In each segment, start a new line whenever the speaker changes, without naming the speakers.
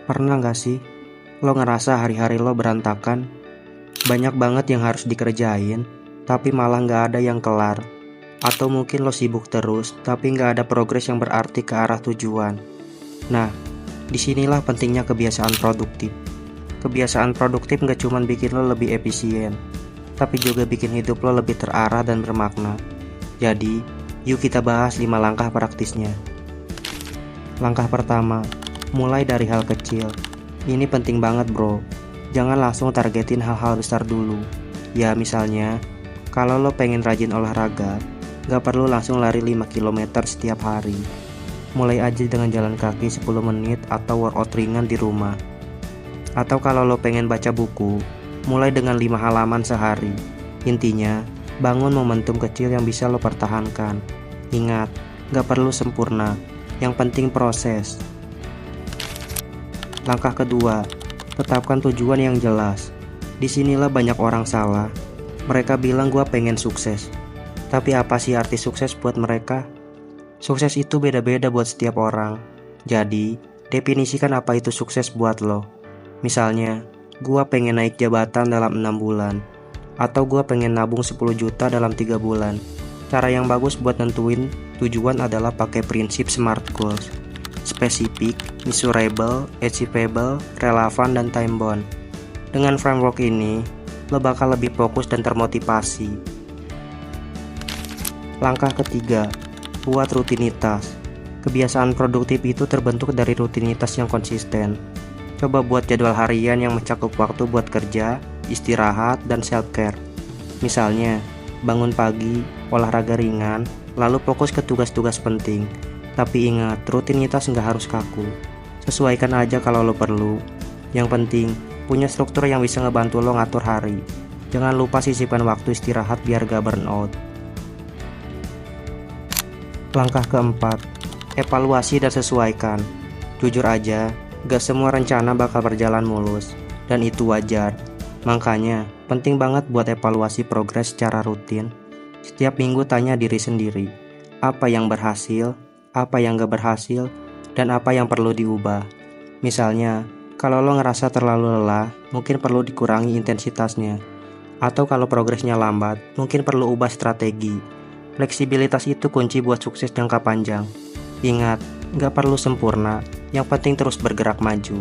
Pernah gak sih lo ngerasa hari-hari lo berantakan? Banyak banget yang harus dikerjain, tapi malah gak ada yang kelar. Atau mungkin lo sibuk terus, tapi gak ada progres yang berarti ke arah tujuan. Nah, disinilah pentingnya kebiasaan produktif. Kebiasaan produktif gak cuma bikin lo lebih efisien, tapi juga bikin hidup lo lebih terarah dan bermakna. Jadi, yuk kita bahas 5 langkah praktisnya. Langkah pertama, mulai dari hal kecil. Ini penting banget bro. Jangan langsung targetin hal-hal besar dulu. Ya misalnya, kalau lo pengen rajin olahraga, gak perlu langsung lari 5 km setiap hari. Mulai aja dengan jalan kaki 10 menit atau workout ringan di rumah. Atau kalau lo pengen baca buku, mulai dengan 5 halaman sehari. Intinya, bangun momentum kecil yang bisa lo pertahankan. Ingat, gak perlu sempurna, yang penting proses. Langkah kedua, tetapkan tujuan yang jelas. Disinilah banyak orang salah. Mereka bilang gua pengen sukses. Tapi apa sih arti sukses buat mereka? Sukses itu beda-beda buat setiap orang. Jadi, definisikan apa itu sukses buat lo. Misalnya, gua pengen naik jabatan dalam 6 bulan. Atau gua pengen nabung 10 juta dalam 3 bulan. Cara yang bagus buat nentuin tujuan adalah pakai prinsip SMART goals. Spesifik, measurable, achievable, relevan, dan time bound. Dengan framework ini, lo bakal lebih fokus dan termotivasi. Langkah ketiga, buat rutinitas. Kebiasaan produktif itu terbentuk dari rutinitas yang konsisten. Coba buat jadwal harian yang mencakup waktu buat kerja, istirahat, dan self-care. Misalnya, bangun pagi, olahraga ringan, lalu fokus ke tugas-tugas penting. Tapi ingat, rutinitas nggak harus kaku. Sesuaikan aja kalau lo perlu. Yang penting, punya struktur yang bisa ngebantu lo ngatur hari. Jangan lupa sisipkan waktu istirahat biar gak burnout. Langkah keempat, evaluasi dan sesuaikan. Jujur aja, gak semua rencana bakal berjalan mulus. Dan itu wajar. Makanya, penting banget buat evaluasi progres secara rutin. Setiap minggu tanya diri sendiri, apa yang berhasil, apa yang gak berhasil, dan apa yang perlu diubah. Misalnya, kalau lo ngerasa terlalu lelah, mungkin perlu dikurangi intensitasnya. Atau kalau progresnya lambat, mungkin perlu ubah strategi. Fleksibilitas itu kunci buat sukses jangka panjang. Ingat, gak perlu sempurna, yang penting terus bergerak maju.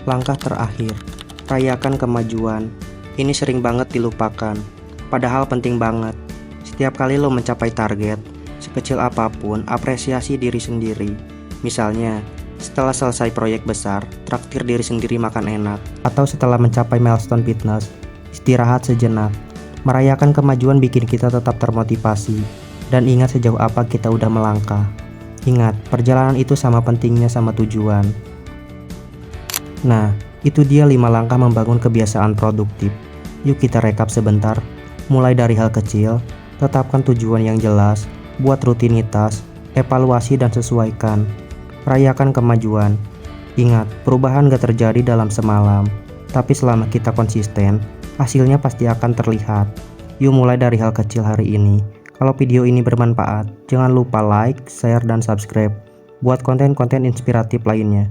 Langkah terakhir, rayakan kemajuan. Ini sering banget dilupakan, padahal penting banget. Setiap kali lo mencapai target, sekecil apapun, apresiasi diri sendiri. Misalnya, setelah selesai proyek besar, traktir diri sendiri makan enak. Atau setelah mencapai milestone fitness, istirahat sejenak. Merayakan kemajuan bikin kita tetap termotivasi. Dan ingat sejauh apa kita udah melangkah. Ingat, perjalanan itu sama pentingnya sama tujuan. Nah, itu dia 5 langkah membangun kebiasaan produktif. Yuk kita rekap sebentar. Mulai dari hal kecil, tetapkan tujuan yang jelas, buat rutinitas, evaluasi dan sesuaikan. Rayakan kemajuan. Ingat, perubahan gak terjadi dalam semalam. Tapi selama kita konsisten, hasilnya pasti akan terlihat. Yuk mulai dari hal kecil hari ini. Kalau video ini bermanfaat, jangan lupa like, share, dan subscribe buat konten-konten inspiratif lainnya.